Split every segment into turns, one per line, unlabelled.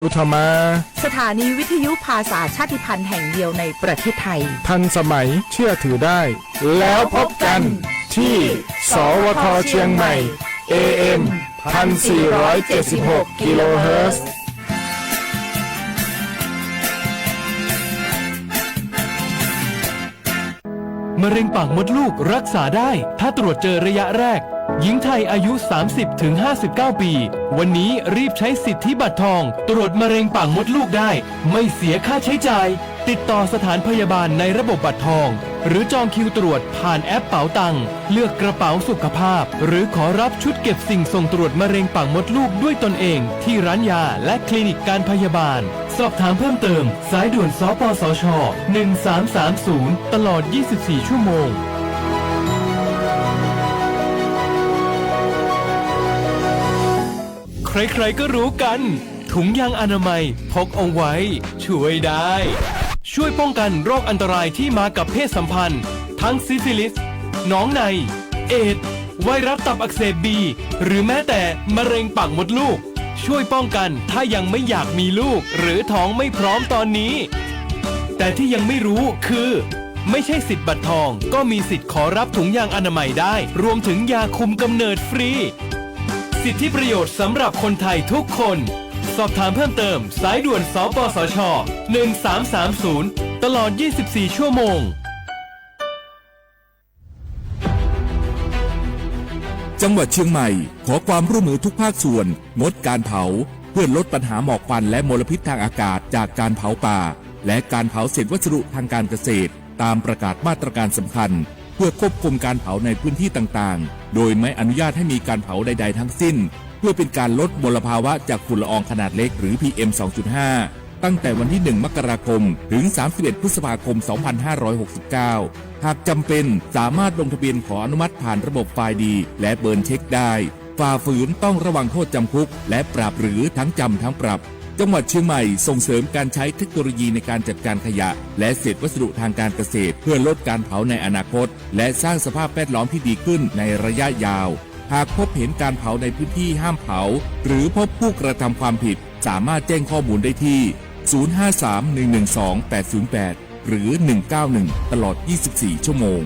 อุทมา
สถานีวิทยุภาษาชาติพันธุ์แห่งเดียวในประเทศไทย
ทันสมัยเชื่อถือได้แล้วพบกันที่สวทเชียงใหม่ AM 1476 กิโลเฮิรตซ์
มะเร็งปากมดลูกรักษาได้ถ้าตรวจเจอระยะแรกหญิงไทยอายุ 30-59 ปีวันนี้รีบใช้สิทธิบัตรทองตรวจมะเร็งปากมดลูกได้ไม่เสียค่าใช้จ่ายติดต่อสถานพยาบาลในระบบบัตรทองหรือจองคิวตรวจผ่านแอปเป๋าตังเลือกกระเป๋าสุขภาพหรือขอรับชุดเก็บสิ่งส่งตรวจมะเร็งปากมดลูกด้วยตนเองที่ร้านยาและคลินิกการพยาบาลสอบถามเพิ่มเติมสายด่วนสปสช1330ตลอด24ชั่วโมงใครๆก็รู้กันถุงยางอนามัยพกเอาไว้ช่วยได้ช่วยป้องกันโรคอันตรายที่มากับเพศสัมพันธ์ทั้งซิฟิลิสหนองในเอดส์ไวรัสตับอักเสบบีหรือแม้แต่มะเร็งปากมดลูกช่วยป้องกันถ้ายังไม่อยากมีลูกหรือท้องไม่พร้อมตอนนี้แต่ที่ยังไม่รู้คือไม่ใช่สิทธิ์บัตรทองก็มีสิทธิ์ขอรับถุงยางอนามัยได้รวมถึงยาคุมกำเนิดฟรีสิทธิประโยชน์สำหรับคนไทยทุกคนสอบถามเพิ่มเติมสายด่วนสปสช1330ตลอด24ชั่วโมง
จังหวัดเชียงใหม่ขอความร่วมมือทุกภาคส่วนงดการเผาเพื่อลดปัญหาหมอกควันและมลพิษทางอากาศจากการเผาป่าและการเผาเศษวัสดุทางการเกษตรตามประกาศมาตรการสำคัญเพื่อควบคุมการเผาในพื้นที่ต่างๆโดยไม่อนุญาตให้มีการเผาใดๆทั้งสิ้นเพื่อเป็นการลดมลภาวะจากฝุ่นละอองขนาดเล็กหรือ PM 2.5 ตั้งแต่วันที่ 1 มกราคมถึง 31 พฤษภาคม 2569 หากจำเป็นสามารถลงทะเบียนขออนุมัติผ่านระบบไฟล์ดีและเบิร์นเช็คได้ฝ่าฝืนต้องระวังโทษจำคุกและปรับหรือทั้งจำทั้งปรับจังหวัดเชียงใหม่ส่งเสริมการใช้เทคโนโลยีในการจัดการขยะและเศษวัสดุทางการเกษตรเพื่อลดการเผาในอนาคตและสร้างสภาพแวดล้อมที่ดีขึ้นในระยะยาวหากพบเห็นการเผาในพื้นที่ห้ามเผาหรือพบผู้กระทำความผิดสามารถแจ้งข้อมูลได้ที่ 053-112-808 หรือ 191 ตลอด 24 ชั่วโมง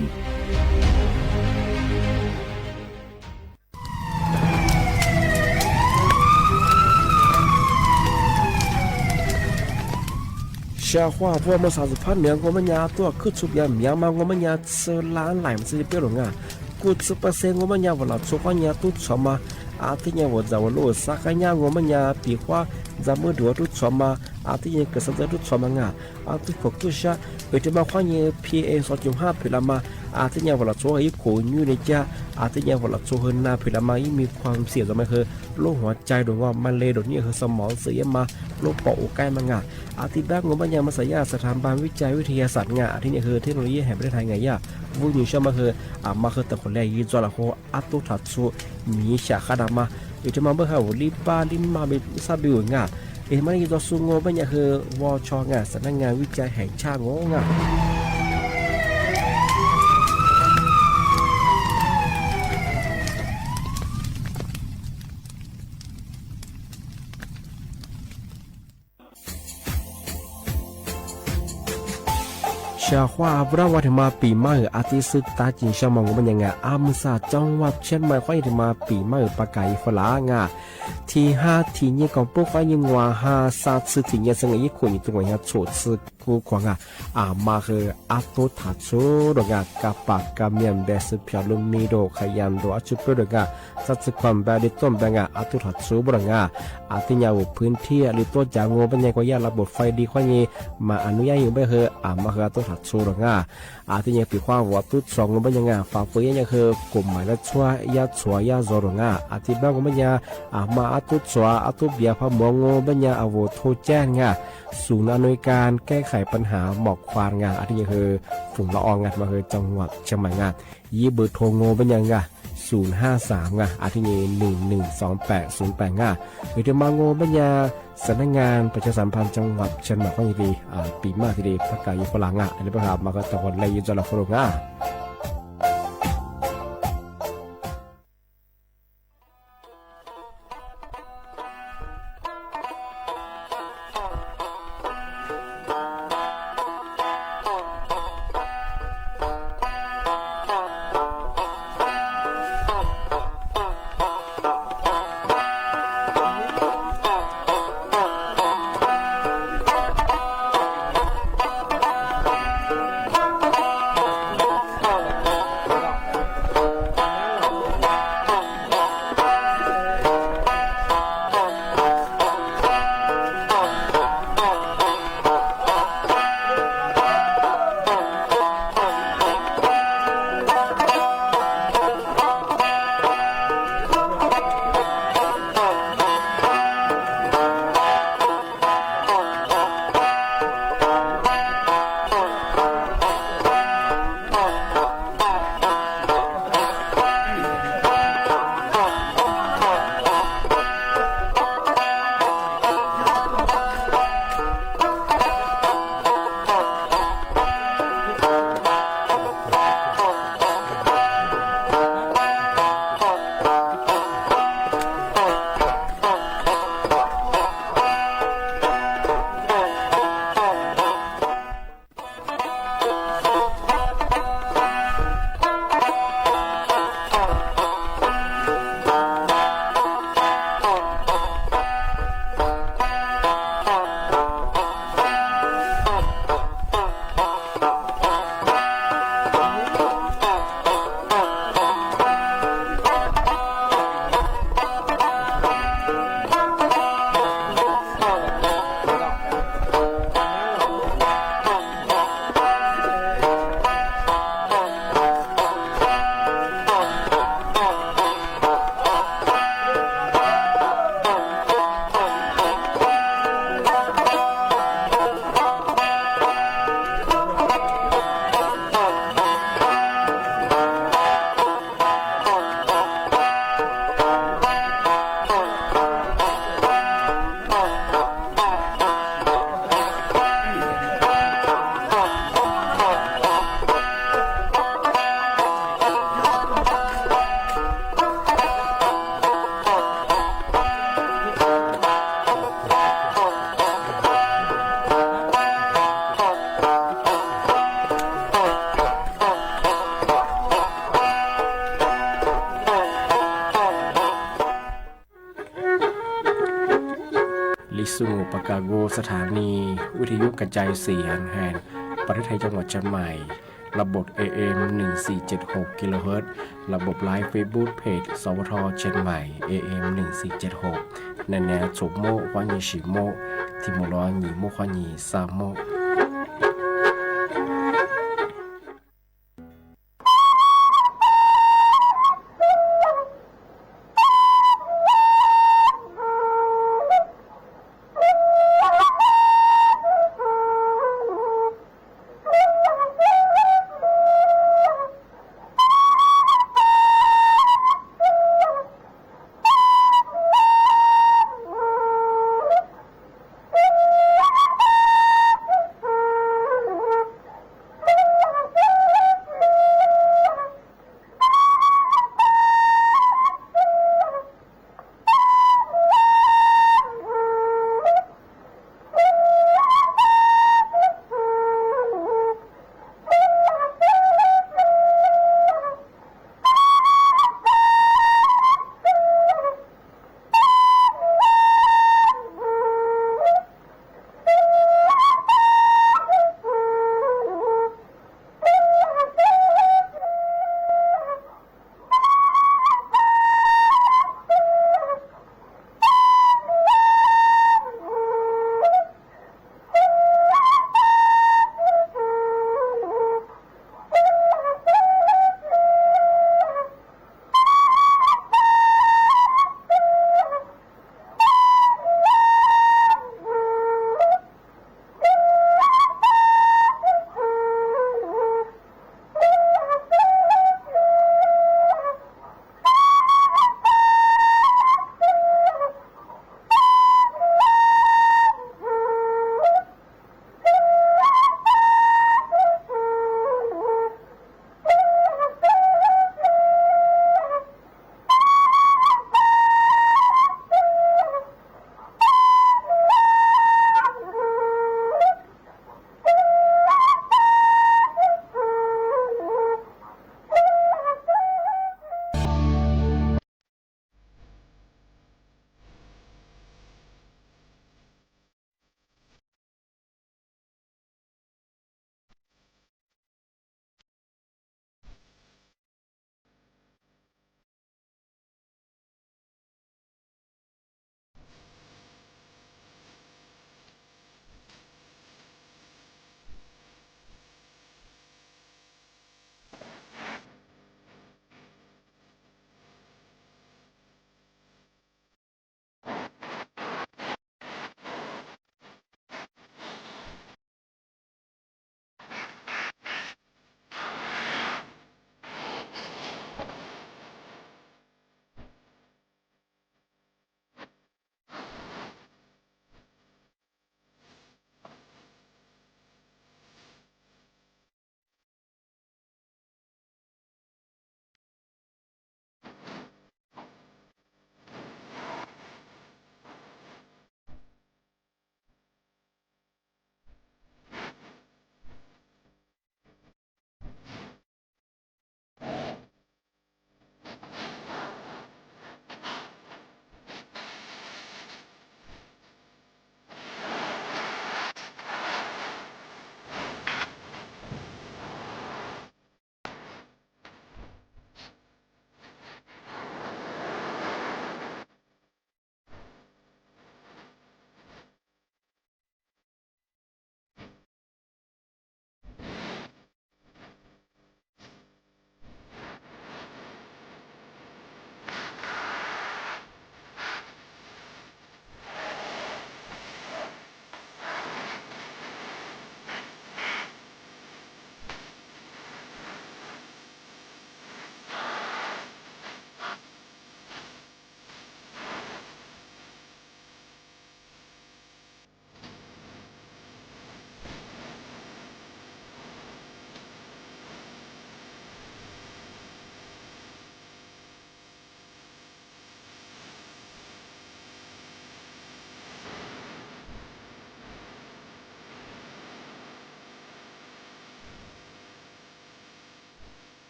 下话我们啥子判断我们家多去出边面嘛我们家吃懒来么子别了啊กู吃不生我们家我老做饭家都错嘛啊ที่เนี่ยว่าจะว่าโลสักเนี่ย我们家ปีกว่าจะมือดูทุกชมาอาที่เนี่ยก็สักทุกชมางาอาที่พวกกุชะไปที่มาควเนี่ย PA 2.5พิลามาอาที่เนี่ยว่าเราโชว์ให้โขนอยู่ในจ้าอาที่เนี่ยว่าเราโชว์ให้หน้าพิลามามีความเสี่ยงจะไม่คือโรคหัวใจหรือว่ามันเลยโดนเนี่ยคือสมองเสียมาโรคปอดใกล้มางาอาที่บ้าน我们家มาสายาสถาบันวิจัยวิทยาศาสตร์งาที่เนี่ยคือเทคโนโลยีแห่งประเทศไทยไงย่าวุ้ยชมาคือมาคือแต่คนแรกยี่จ้าละโคอัตุทัดสูมีฉากขนาดมาอยู่ที่มาเมื่อเขาลิบาลิมาเป็นซาบิวงาเอ็มันยี่จ้าสูงงเป็นอย่างคือวชงาสำนักงานวิจัยแห่งชาติงาชาว่าบราวัฒมาปีใหม่อาทิตย์สุดตาจินชามองมันยังไงอามุสาจังหวัดเชียงใหม่ค่อยถึงมาปีใหม่ปากไก่ฝรั่งที่5ที่เนี่ยของพวกยังว่า5 3次ที่เนี่ยสังเกตคนอยู่ตรงนี้โฉดซึกูกว่ามาคืออาตุทัดโซดงกับปากกับเมียนเบสพิอาลุมีโดขยันโดอาจุเปดงสัตว์ความแบบดิต้มแบบอาตุทัดโซบงอาทิยาวพื้นที่หรือตัวจางงูเป็นยังก็ยาระบบไฟดีค่อยนี้มาอนุญาตอยู่ไม่คือมาคืออาตุทัดโซดงอาทิเนี่ยปีความว่าตุสองงูเป็นยังฝ่าฝืนยังคือกลุ่มหมายละชัวยาชัวยาโซดงอาทิบ้างงูเป็นยังมาอาตุชัวอาตุเบียพมงูเป็นยังอาวุธโทแจ้งศูนย์อำนวยการแก้ไขปัญหาหมอกควันอาทิคือฝุ่นละอองมาคือจังหวัดเชียงใหม่ยี่เบอร์โทรงูเป็นยัง053อาทินี้112808หรือจะมางูเป็นยังสำนักงานประชาสัมพันธ์จังหวัดเชียงใหม่ก็ยังดีปีมากทีเดียวพักกายฝรั่งอันนี้ประกาศมาก็ตะวันเลยยุจลฝรั่ง กาโกสถานีวิทยุกระจายเสียงแห่งประเทศไทยจังหวัดเชียงใหม่ระบบ AM 1476กิโลเฮิรตซ์ระบบไลฟ์เฟซบุ๊กเพจสวทเชียงใหม่ AM 1476ในแนวฉกโมกวานีชิโมที่หมู่ร้อยหนีโมควานีซาโม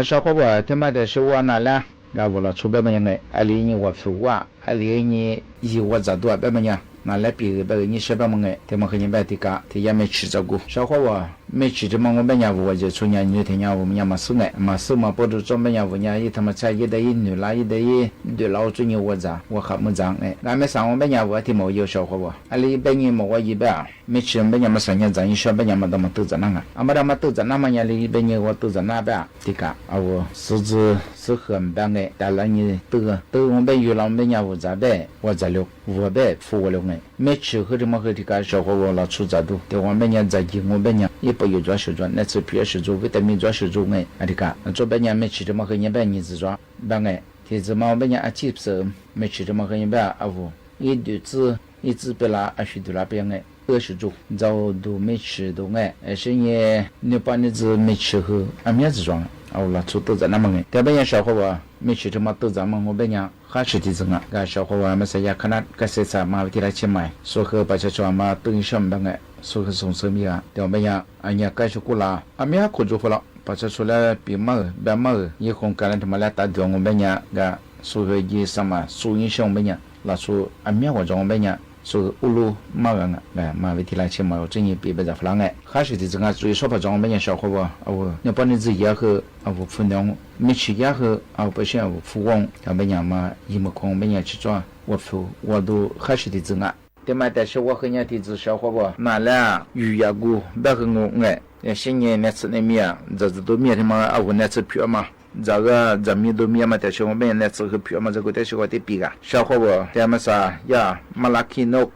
小伙伴他妈的是我拿了然后了出百么样的ali ni wa fu wa ali ni yi wa za do百么样拿来比别个你是百么个他们和你摆的个他也没吃着过小伙伴没吃这么我们家我就出年你听讲我们家嘛是爱嘛是嘛不都专门家我家一他妈才一得一女啦一得一对老主你我咋我还没长哎俺们上我们家我听没有小伙伴ali百年么我一百没吃我们家嘛3年咱一小百年嘛都么都在那个俺们他妈都在那么年里百年我都在那边的个啊我狮子是很棒的但是你都我们有了我们家我咋呗我咋了我呗服我了哎没吃和这么和这个小伙伴老出咋都对我们家在给我们家也不有抓手抓那次皮是做维他命抓手做哎啊这个做半年没吃这么和你半年子抓半哎这次嘛我们家啊几次没吃这么和你半啊我一肚子一直被拉啊许多那边哎20周早都没吃都哎是你把你子没吃和啊面子装啊我出都在那么哎但半年小伙伴没吃这么都咱们我半年还是的整啊个小伙伴们在家看那个谁啥嘛为了去买说和把这说嘛等上班哎说和送生命啊对我们呀俺家该是过了俺们也可做不了把这出来比毛白毛以后干了他妈来打掉我们家个说和一什么收音上我们家拿出俺们我我们家说乌鲁马人啊哎嘛为了去买真也别在弗朗哎还是的整啊最少把我们家小伙伴我那把你自己也和我分量没吃也和不想我付光他们家嘛一么空我们家去抓我付我都还是的整啊对嘛但是我和人家的小伙伴拿了鱼呀骨别和我哎新年那次那面这都面他妈我那次票嘛这个咱们都面嘛但是我们那次和票嘛这个但是我得比个小伙伴他们啥呀马拉基诺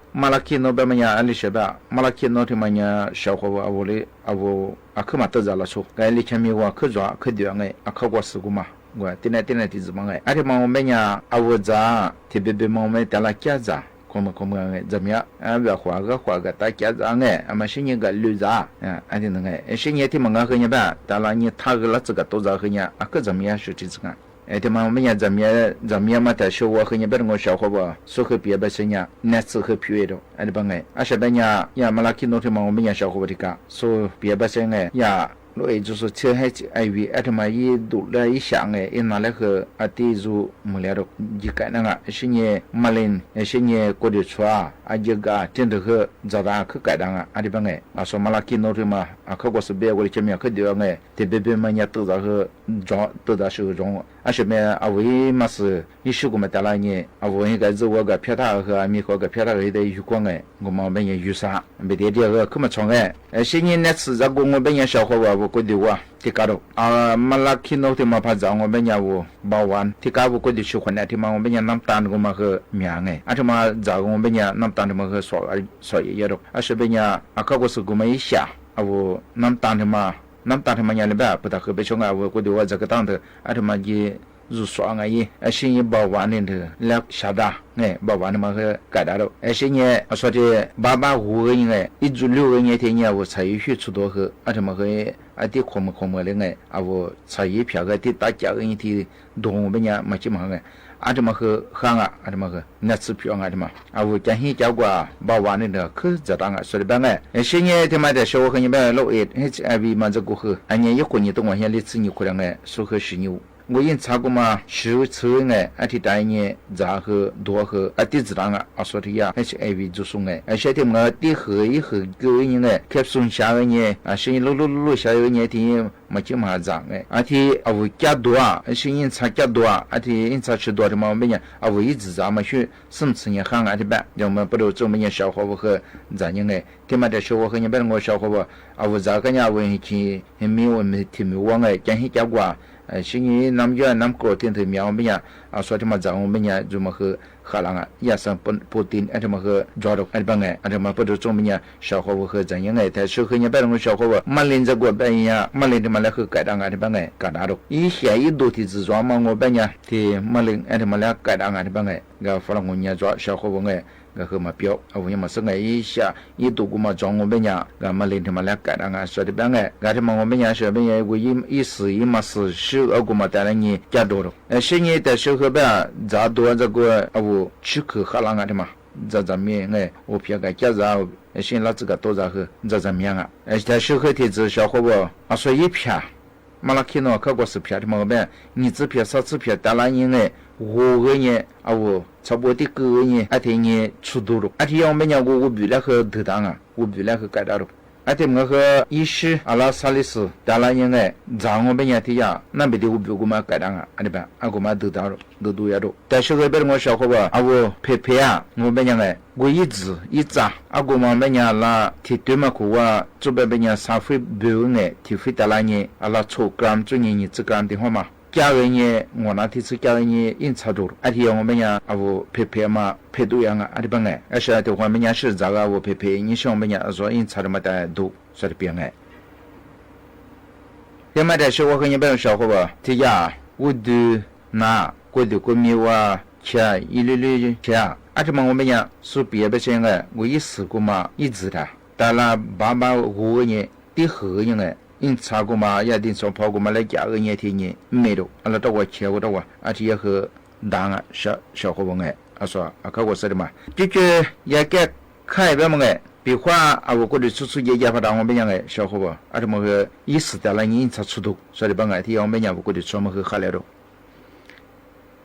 别么呀ali sheba马拉基诺他们呀小伙伴我的我可嘛得着了说该里前面我可抓可掉哎可过事故嘛我点来的子嘛哎而且嘛我们呀我咋特别嘛我们带了家子como怎么样啊别花个大家子哎俺们是一个绿子啊俺的那个是你听我和你吧当然你他个了这个都在和你可怎么样是这个哎他妈我们家怎么样嘛但是我和你别我小伙伴说和别是你那次和皮的哎的帮哎是别呀马拉基诺他妈我们家小伙伴的个说别是哎呀就是车还哎为他妈一度了一想哎拿来和地主没了的一个那个是你马林是你过的车啊这个真的和早上去改当的帮哎说马拉基诺的嘛可过是别过的前面可掉哎特别嘛也都在和装都在手中是没为嘛是一时过么带来你我应该是我个皮塔和米和个皮塔的有关哎我们没有啥没得这个可么长哎是你那次在我们边小伙伴我过的我ที่กาดมาลักขินเอาที่มาพาจางเป็นยาวบาวันที่กาบุกดิชุขวัญที่มาเป็นยาน้ำตาลก็มาคือเมียไงอาจจะมาจางเป็นยาน้ำตาลมาคือสอยเยอะดอกอาจจะเป็นยาอาเขาก็สุกุมาอิชาเอาน้ำตาลที่มายาเลยแบบพุทธคือไปชงเอาก็ดูว่าจะกระตั้งเถอะอาจจะมาจีรูสวงไงไอ้สิ่งบาวันนี่เถอะแล้วชาดาเนี่ยบาวันมาคือกาดาดไอ้สิ่งเนี่ย说的爸หูไง一组6个月天เนี่ย我才去出多喝อาจจะมาคือที่ขมเลยไงใช้เพียงที่ตาจากที่ดวงเป็นยังไม่ใช่มั้งไงอาจจะมาคือข้างอาจจะมาคือนัดสืบพิจารณามาจะให้เจ้ากว่าบ่าวนี่เด้อคือจะตั้งสุดบ้างไงสิ่งนี้ที่มาแต่โชว์คนยังแบบโลกHIV มันจะกูคืออันนี้ยุคนนี้ต้องว่าเห็นลิซินี่คนยังไงสุขสินิว我因查过嘛，手车哎，而且大年杂和多和地质档说的呀，还是HIV 就送哎，晓得我地和以后各位人哎，开送下个年是路下个年天没去嘛脏哎，而且加多是因查加多而且因查吃多的嘛，没人一直咱们去甚至也喊的办，我们不都这么年小伙伴和咱人哎，他妈的小伙和你别我小伙伴咋个呀？我去没我们听没我哎，讲些加过。是你南家南国天头苗没呀？说他妈咱我们呀，怎么和荷兰也是不定，怎么和抓到帮哎，怎么不都中没呀？小伙伴和怎样哎？但是和你别人小伙伴，马林这个边呀，马林他妈来和改当帮哎，改大了。以前一多的自装嘛，我边呀，的马林他妈来改当帮哎，个弗朗我伢抓小伙伴哎。个和嘛标我也嘛是个一下一度过嘛装我们家个嘛领他嘛来改那说的办个个他嘛我们家说边也为一时一嘛是12个嘛带来你加多了现在的时候吧咋多这个吃口喝浪的嘛咱们哎我偏个家子现在这个多咋喝咱们样啊这时候的这小伙伴说一片马拉看到看过视频的么呗，你这片啥这片打拉人哎，我个人啊我差不多的个人，而且呢出多了，而且我们讲我比那个头当啊，我比那个改到了。而且我和医师阿拉萨利斯打拉人哎，让我们讲的呀，那边的我比我们改当啊，阿里边啊我们头当了，都要了。但是那边我小伙伴啊我陪陪啊，我们讲哎，我一直一扎啊我们讲啦，提对嘛苦啊，这边讲三回不哎，提回打拉人阿拉抽gram做人这gram的话嘛。家人呢，我那天是家人呢，印差多了。而且我们讲啊，我陪陪嘛，陪多样啊，阿里边哎，而且的话，我们讲是这个我陪陪，你像我们讲说印差的嘛的多，说的边哎。要么的是我和你别小伙伴，这家我都拿过的过米哇，吃一粒粒吃，而且嘛我们讲说别的些个，我一试过嘛，一直的，当然爸爸我个人的后人哎。因查过嘛，也定说跑过嘛来家个年天呢，没了，阿拉到我切我到我，而且也和当啊小伙伴哎，啊说啊看我说的嘛，就是也该看一遍嘛哎，比方啊我过去出也发到我们讲哎小伙伴，啊这么个意思的了，你查出头，说的吧哎，提我们讲我过去出么和下来了。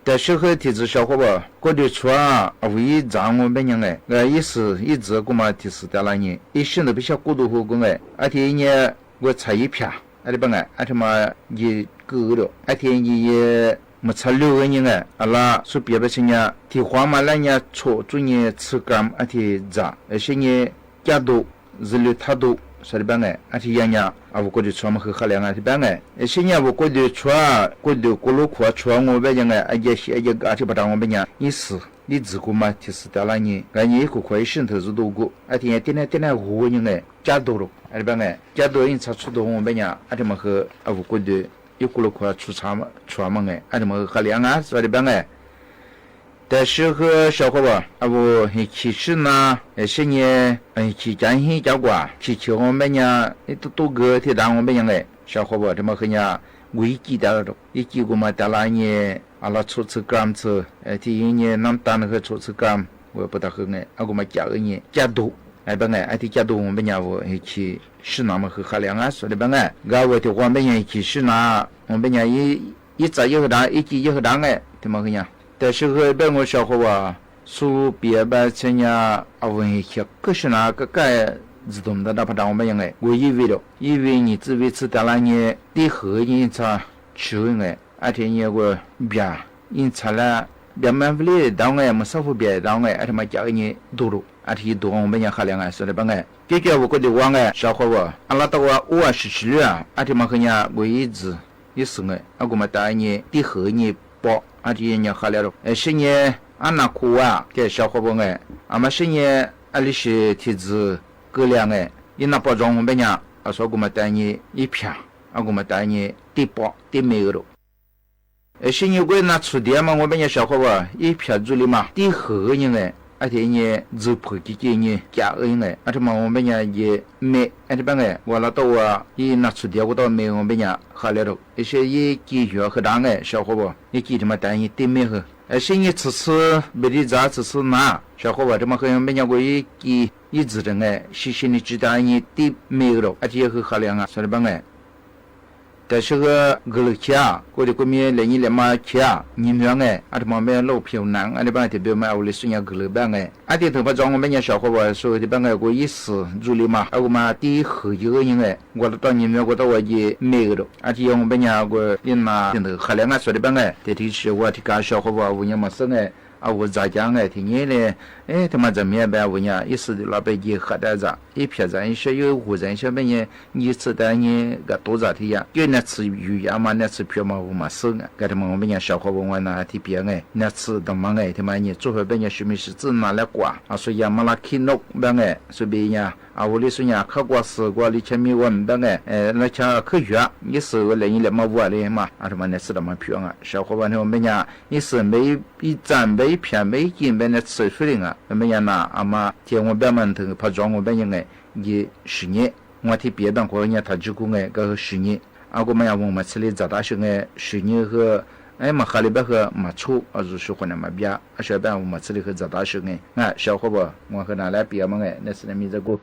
但是和提子小伙伴过去出啊，唯一让我们讲哎，意思一直过嘛提示的了你，一心都不想过度后过哎，而且呢。我才一片，阿里帮哎，阿他妈也够了，阿天也没差6个人哎，阿拉说别的些呢，提花嘛那年错做呢吃干阿天咋，而且呢加多日率太多，说的帮哎，阿天样样啊我过去出么和喝凉阿天帮哎，而且呢我过去出啊，过去过路过出我们讲哎，而且阿天不当我们讲意思。你自个嘛，提示到了你，你一个可以渗透是多个，而且点5个人哎，加多了，而且哎，加多人才出到我们讲，而且嘛和我过的一个路快出嘛哎，而且嘛和两岸说的帮哎，但是和小伙伴我其实呢，些年去讲些讲过，去我们讲多个提到我们讲哎，小伙伴这么和讲危机到了，一几个嘛到了呢。阿拉初次干次，第一年那单那个初次干，我不大好哎，阿个嘛加个年加多，哎不哎，阿提加多我们家我去是那么和海两岸说的不哎，我的我们家去是那我们家一早一个单，一季一个单哎，怎么个样？但是个别我小伙伴说别班参加啊，我去可是那个改自动的那不当我们样哎，我以为你只为吃到那年的后年才吃哎。而且也个别因此了别满不了当哎么少付别当哎而且嘛加个你多了而且多我们也喝两哎说的帮哎这个我觉得我哎小伙伴阿拉到我17啊而且嘛和人我一直也是哎我们大年的后年包而且人喝了是年俺那苦啊给小伙伴哎俺们是年阿里是提子各两哎因那包装我们讲啊说我们大年一片啊我们大年的包的没有了是因为那出店嘛，我们家小伙伴一片子里嘛，第后人哎，而且呢，肉破几几呢，加人哎，而且嘛，我们家也没，而且帮哎，我那到一那出店我到没我们家下来了，一些也继续和当哎，小伙伴也记他妈单一对没和，是你吃没得咋吃拿，小伙伴这么和我们家我也一直的哎，是你知道你对没有了，而且和下两啊，说的帮哎。但是个路去啊，过去过面来你来嘛去啊，你们哎，阿他妈没老漂亮，阿你帮特别买我来送人个路班哎，阿弟头发装我们家小伙伴说的帮哎，我意思助理嘛，我嘛第后一个人哎，我到你们我到我也没有了，而且我们家我因嘛现在海量啊说的帮哎，这提起我提个小伙伴我也没生哎。啊，我咋讲哎？听你嘞，他妈怎么样办？我讲，一时的老百姓喝点啥，一撇子，一些有户人小朋友，你吃的你个多咋的呀？有那吃鱼呀嘛，那吃皮嘛，我嘛生啊。给他们我们讲小伙伴那提别哎，那吃的嘛哎，他妈你做回别人什么事只拿来挂，啊，所以嘛那看弄别哎，所以呀。啊，我里说呀，客观事过里前面我们的哎，那像科学，你是我来你来嘛我来嘛，啊他妈那吃的嘛漂亮，小伙伴我们讲，你是每一张每一片每一斤每那吃出来啊，我们讲那阿妈天我别们头怕装我们讲哎，你10年，我提别当过人家他就讲哎，个10年，啊我们讲我们吃的长大些哎10年和。哎，嘛哈里边和嘛错，啊，就是可能嘛别，啊，小班我们吃的和长大些哎，啊，小伙伴，我和哪来别嘛哎，那是那米这个。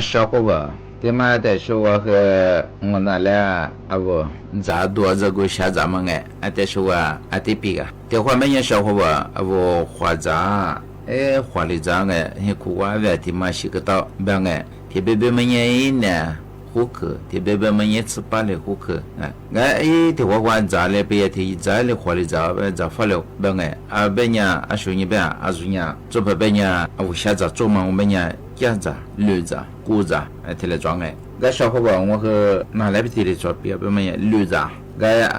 小伙伴，对嘛？但是我和我那俩不咋多这个下咱们但是我得比个，这话每年小伙伴不花咋花的咋很苦瓜外的嘛洗个刀，别特别每年一年。户口，特别每年吃饱的户口，的话管咋嘞？别提咋嘞，花的咋发了，别年说你别说你，做不别年我现在做嘛，我们年干子、驴子、谷子，提来装小伙伴我和拿来不提的做别年驴子，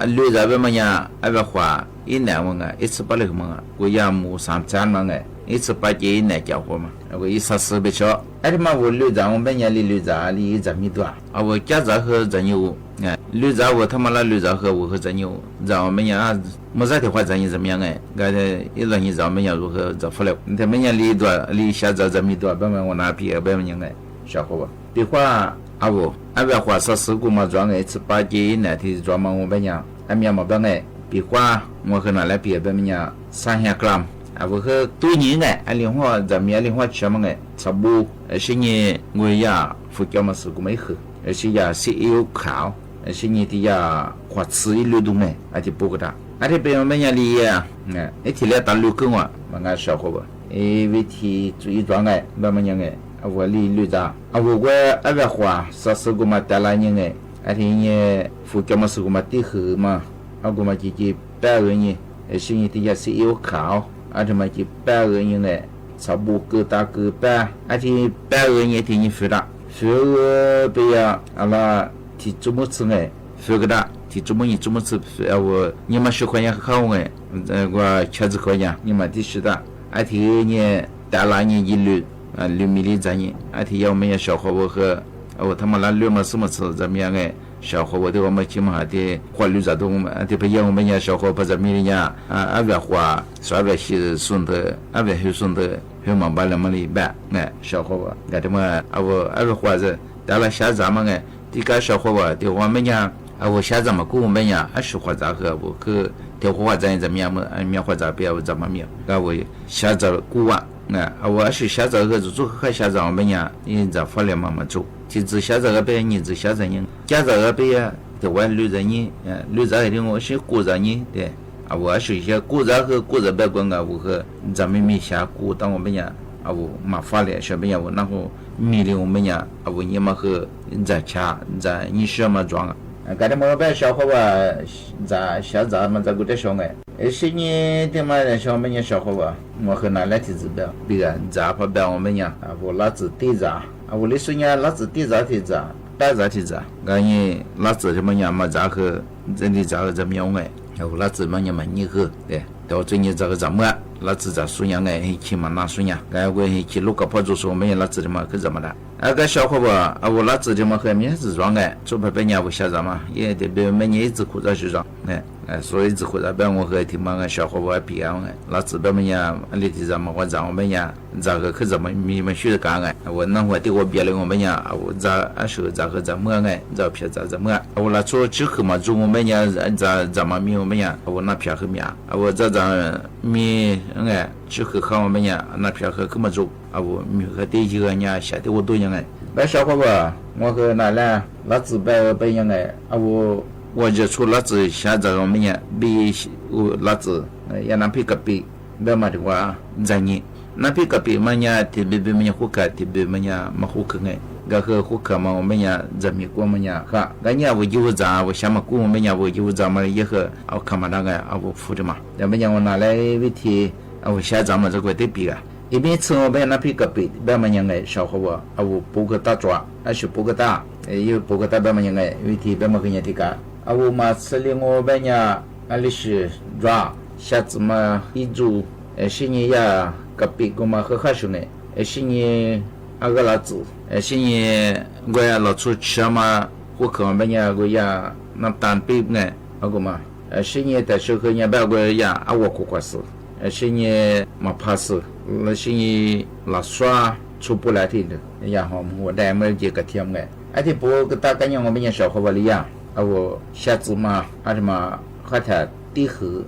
驴子别年别花一年我一次把那个嘛，我养母上山嘛一次把这一年交货嘛，我一14别少。嘛我驴子，我每年的驴子里这么多我家子和这牛，驴子我他妈那驴子和我和这牛，然后每年没啥的话这你怎么样一让你知道每年如何这不了，你每年里多里下这么多，别我拿别年小伙伴，的话别花14个嘛装一次把这一年的装嘛我每年面嘛别花我和拿来别年300 gram。我和多年另外咱们另外吃嘛差不多是你我呀福建嘛是个没喝是呀是有烤是你的呀花吃一路东就不个大这边每年里呀一天来打6个嘛小伙伴为提注意装慢慢我里绿子我别花14个嘛带来人你福建嘛是个嘛地和嘛个嘛就百人是你的呀是有烤这么就100个人差不多各大各百这100个人听你付的付不要那提怎么吃付个的提怎么吃我你们10块钱好我70块钱你们的是的提你带来你一律6米的咱你提要我们小伙伴和我他妈那6嘛什么吃怎么样小伙伴对我们起码的花绿子都我们对不要我们家小伙伴在米里呀别花说别是顺的别很顺的很忙把那么里办小伙伴这么别花着到了下咱们这个小伙伴对我们家我下咱们给我们家10花咋和我去调花咱怎么样嘛面花咋别怎么面我下咱过完我是下咱和做和下咱我们家你咋发了慢慢做其实下这个别你只下这人家这个别的我绿着你绿着的我是过着你对我是些过着和过着别管我和咱们没下过当我们家我马发了小朋友然后米的我们家我你们和在家在你什么装刚才我把小伙伴在下咱们这个的小是你的嘛小朋友小伙伴我和拿来提子表别人咋不表我们家我老子对着我的说呀，老子地咋地咋，白咋地咋，你老子什么样嘛？咋个真的咋个怎么样我老子么样嘛？你和对，到最近这个怎么？老子咋说呀？起码哪说呀？我去录个跑就说没老子的嘛，可怎么的？个小伙伴我老子的嘛和面子装做不别年不下着嘛，也得别每年一直裤子去装所以一直裤子别我和听嘛小伙伴比老子别么样，你的怎么我让我们呀？咋个可怎么你们学的干我那会对我别了我们呀，我咋说咋个怎么咋撇怎么我那做之后嘛，做我们呀咋么米我们呀，我那撇和米我这米之后和我们呀那撇和怎么做我米和第几个呀下的我都样那小伙伴我和那俩老子别样我就出老子下这我们呀比我老子也那皮个比别嘛的话在你那皮个比嘛呀特别别么呀户口特别么呀嘛户口和户口嘛我们呀这么过么呀哈呀我就咋我想嘛过我们呀我就咋嘛也和看嘛那个我付的嘛要不然我拿来问题我下咱们这个得比一边吃我们那皮个比别么样小伙伴我不个大抓是不个大有不个大别么样问题别么个人的个我嘛吃了我们呀里是抓下次嘛一组是你呀个比我嘛和好兄弟是你个老子是你我呀老出吃嘛户口我们呀我呀那单比个嘛是你的时候你别我呀我过过事是你嘛怕死是你老耍出不来的然后我带么这个天这不个大概我们呀小伙伴里呀我下次嘛什么和他地和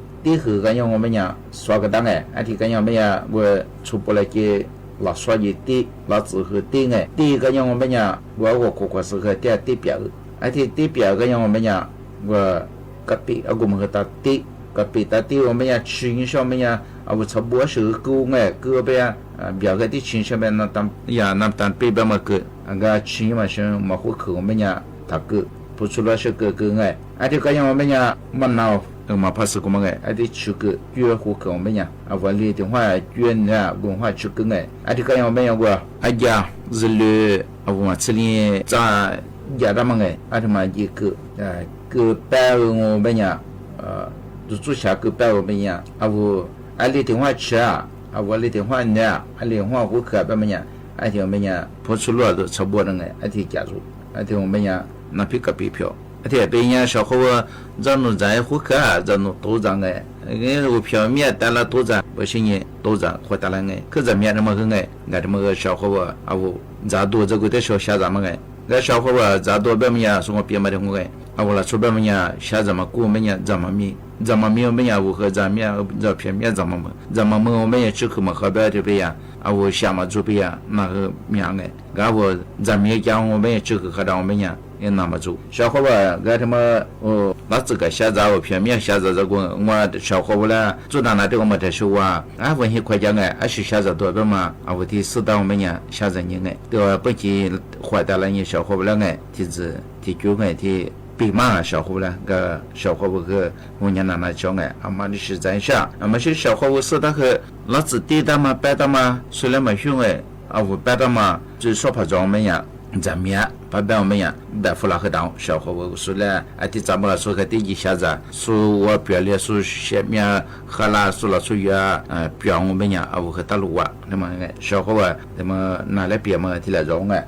个让我们呀刷个单这个让我们呀我出不来给老说一地老之后地哎，第一个让我们讲我哥哥是个地表，而且地表个让我们讲我隔壁我们和他地隔壁他地我们讲群上面讲我差不多是个哎个边表个的群上面那当呀那当北边嘛个个群嘛是嘛户口我们讲他个不出来是个哎，而且个让我们讲么闹。嘛怕是个么个，还得去个约户口我们讲，我里的话约呢文化去个哎，还得个样我们讲过，家日绿我这里在家的么个，还得嘛一个个白我们讲住下个白我们讲，我里的话去我里的话呢，里的话户口怎么讲，还得我们讲跑出来都差不多的哎，还得加入，还得我们讲那批个币票。特别人小伙子让侬在户口让侬多张哎，我票面带了多张，不是你多张或带了哎，可是面那么个哎，俺这么个小伙子我咋多这个的小下咱们哎，俺小伙子咋多别么呀，说我别么的我哎，我来出别么呀，下咱们过么呀，咱们我们呀，我和咱面这片面咱们我们也吃口么河边的边呀，我下嘛做边呀，那个面哎，俺我咱们讲我们也吃口和咱我们呀。也那么做，小伙伴，俺他妈那这个下载我片面下载这个，我小伙伴呢，做到那这个没得说问些快讲哎，是下载多少嘛？我的适当我们讲下载你哎，对吧？本期获得了你小伙伴哎，提就哎提比嘛小伙伴个小伙伴个我娘那讲哎，妈的是真下，是小伙伴是他和老子地的嘛，白的嘛，虽然没凶哎，我白的嘛，就说怕装我们呀。咱们呀，把我们呀，白富拉和当小伙我说了，咱们说个第一下子，说我表列说下面喝啦，说了说呀，表我们呀，我和大陆那么小伙那么拿来别么提来用哎。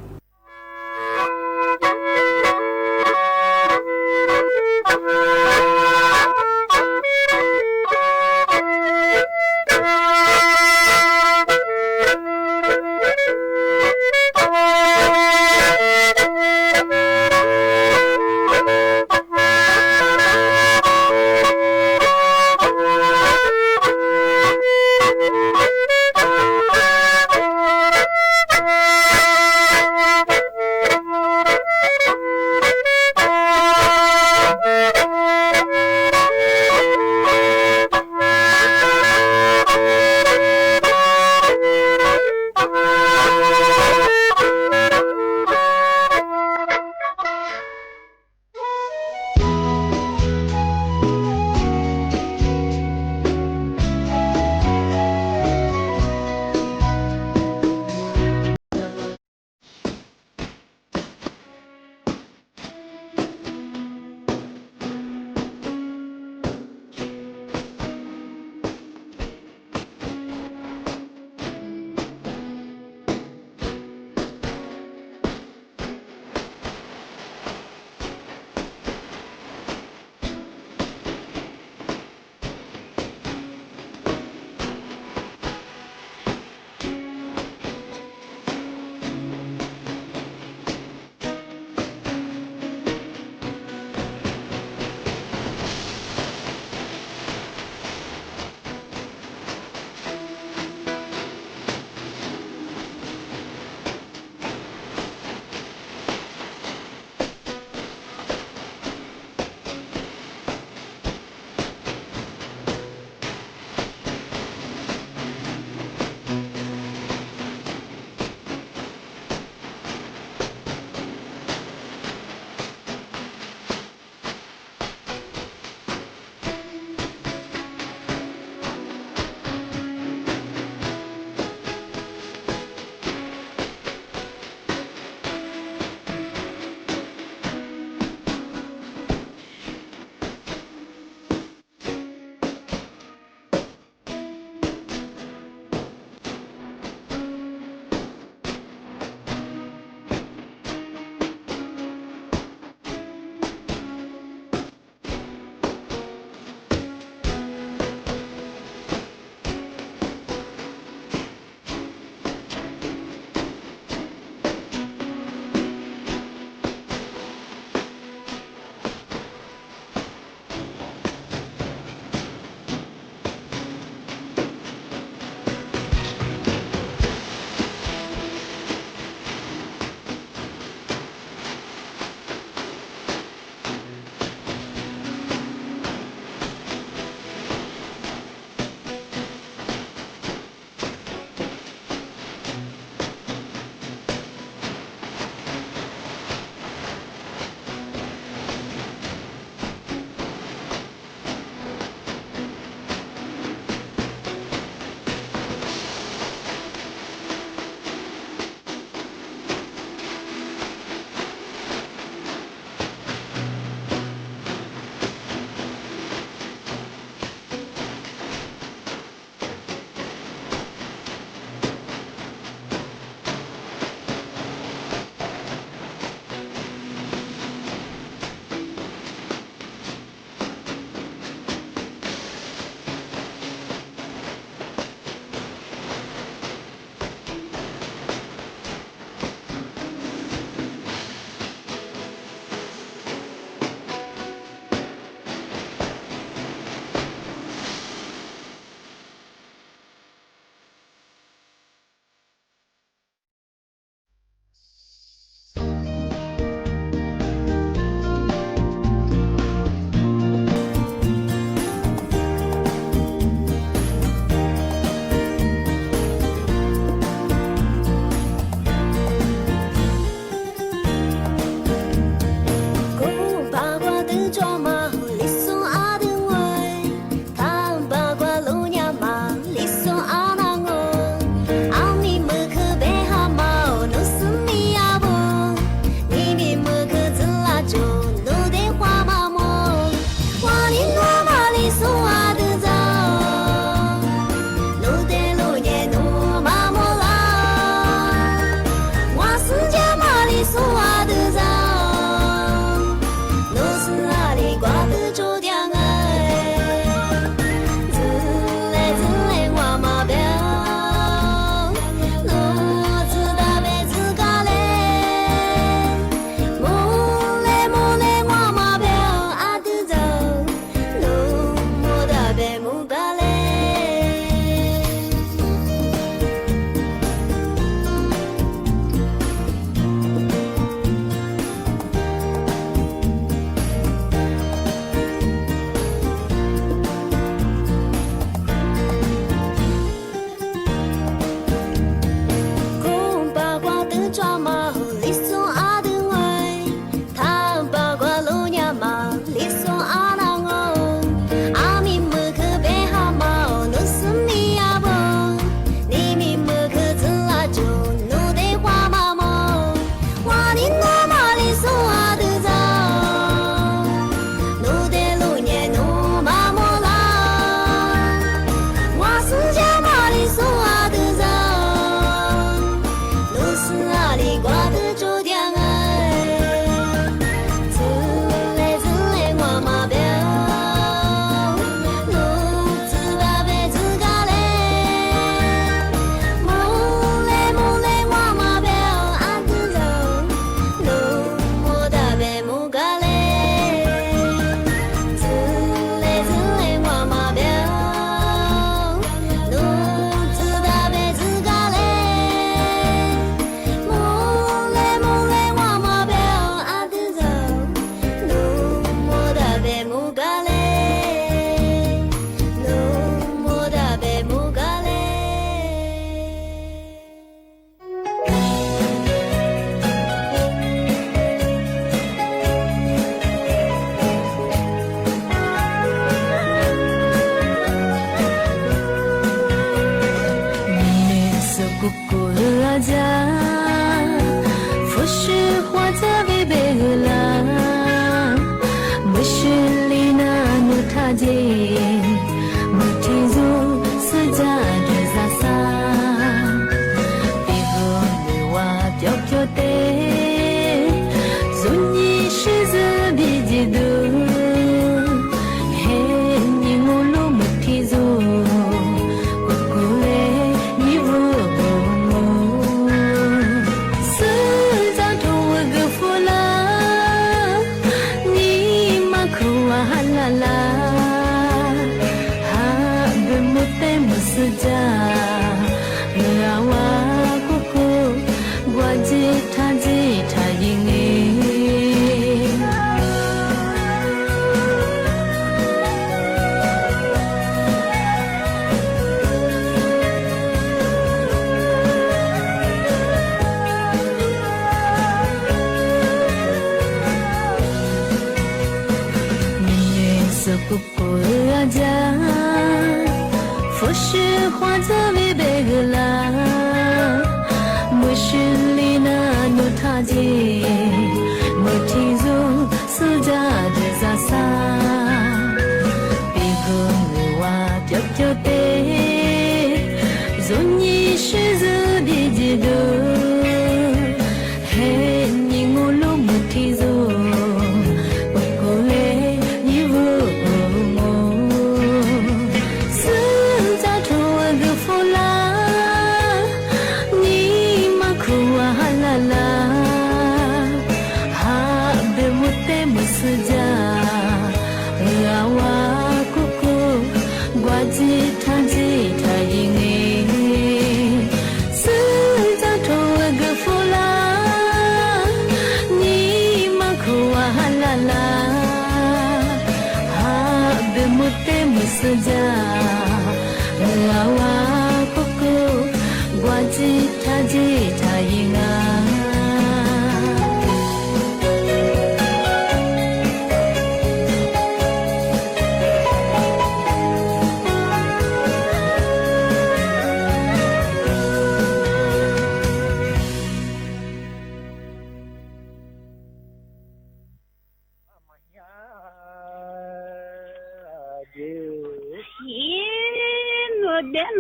đen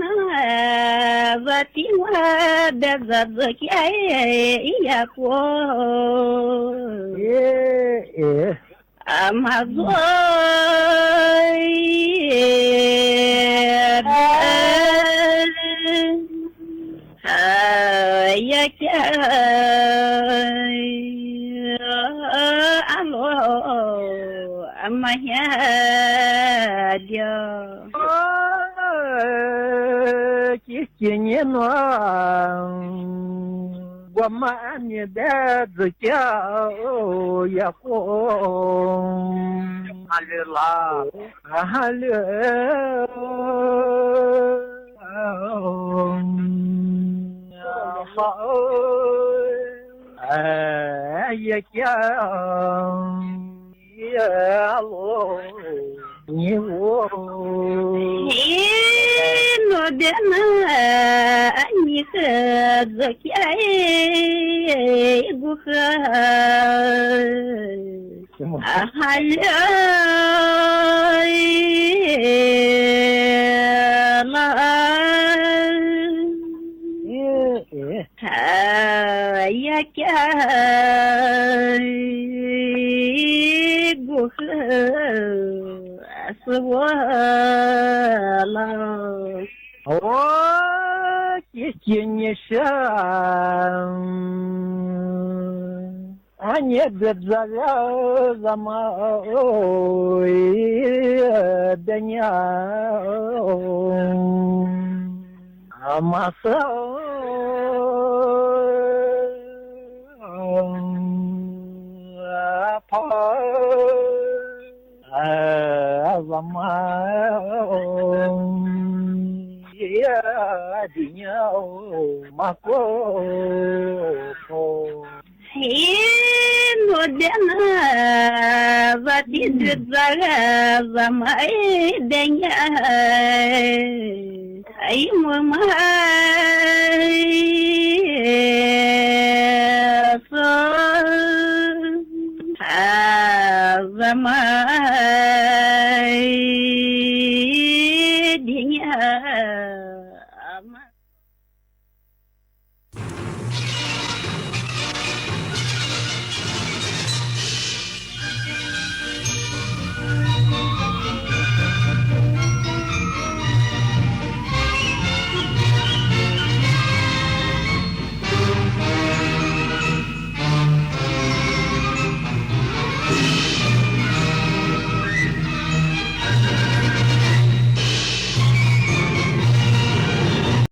zati wa da zaki ai ya ko amazo ya kya alo amaya dia
Кисенье Гуамане дедзя яко алила але алло него
no dena ani zaki ai buha ya kya buha aswala
кисеньеша не бедзавя замой дня амаса
no dena zati zaga mai denya ai mama so zama